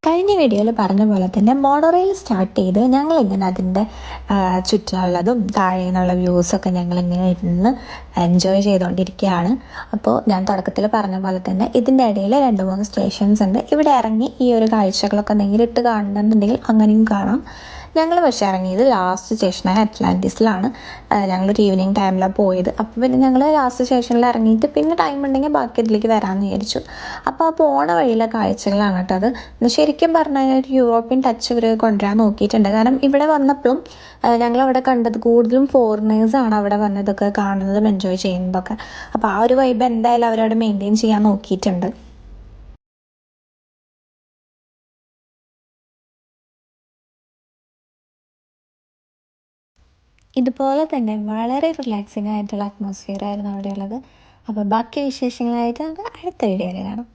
കഴിഞ്ഞ വീഡിയോയിൽ പറഞ്ഞ പോലെ തന്നെ മോണോറെയിൽ സ്റ്റാർട്ട് ചെയ്ത് ഞങ്ങളിങ്ങനെ അതിൻ്റെ ചുറ്റുമുള്ളതും താഴെ നിന്നുള്ള വ്യൂസൊക്കെ ഞങ്ങളിങ്ങനെ ഇരുന്ന് എൻജോയ് ചെയ്തുകൊണ്ടിരിക്കുകയാണ്. അപ്പോൾ ഞാൻ തുടക്കത്തിൽ പറഞ്ഞ പോലെ തന്നെ ഇതിൻ്റെ ഇടയിൽ 2-3 സ്റ്റേഷൻസ് ഉണ്ട്. ഇവിടെ ഇറങ്ങി ഈ ഒരു കാഴ്ചകളൊക്കെ നേരിട്ട് കാണണമെന്നുണ്ടെങ്കിൽ അങ്ങനെയും കാണാം. ഞങ്ങൾ പക്ഷേ ഇറങ്ങിയത് ലാസ്റ്റ് സ്റ്റേഷനായ അറ്റ്ലാന്റിസിലാണ്. ഞങ്ങളൊരു ഈവനിങ് ടൈമിലാണ് പോയത്. അപ്പോൾ പിന്നെ ഞങ്ങൾ ലാസ്റ്റ് സ്റ്റേഷനിൽ ഇറങ്ങിയിട്ട് പിന്നെ ടൈം ഉണ്ടെങ്കിൽ ബാക്കി ഇതിലേക്ക് വരാമെന്ന് വിചാരിച്ചു. അപ്പോൾ ആ പോണ വഴിയിലെ കാഴ്ചകളാണ് കേട്ടോ അത്. ശരിക്കും പറഞ്ഞു കഴിഞ്ഞാൽ ഒരു യൂറോപ്യൻ ടച്ച് ഇവർ കൊണ്ടുവരാൻ നോക്കിയിട്ടുണ്ട്. കാരണം ഇവിടെ വന്നപ്പോഴും ഞങ്ങളവിടെ കണ്ടത് കൂടുതലും ഫോറിനേഴ്സാണ് അവിടെ വന്നതൊക്കെ കാണുന്നതും എൻജോയ് ചെയ്യുന്നതൊക്കെ. അപ്പോൾ ആ ഒരു വൈബ് എന്തായാലും അവരവിടെ മെയിൻറ്റെയിൻ ചെയ്യാൻ നോക്കിയിട്ടുണ്ട്. ഇതുപോലെ തന്നെ വളരെ റിലാക്സിങ് ആയിട്ടുള്ള അറ്റ്മോസ്ഫിയർ ആയിരുന്നു അവിടെയുള്ളത്. അപ്പോൾ ബാക്കി വിശേഷങ്ങളായിട്ട് നമുക്ക് അടുത്ത വീഡിയോയിൽ കാണാം.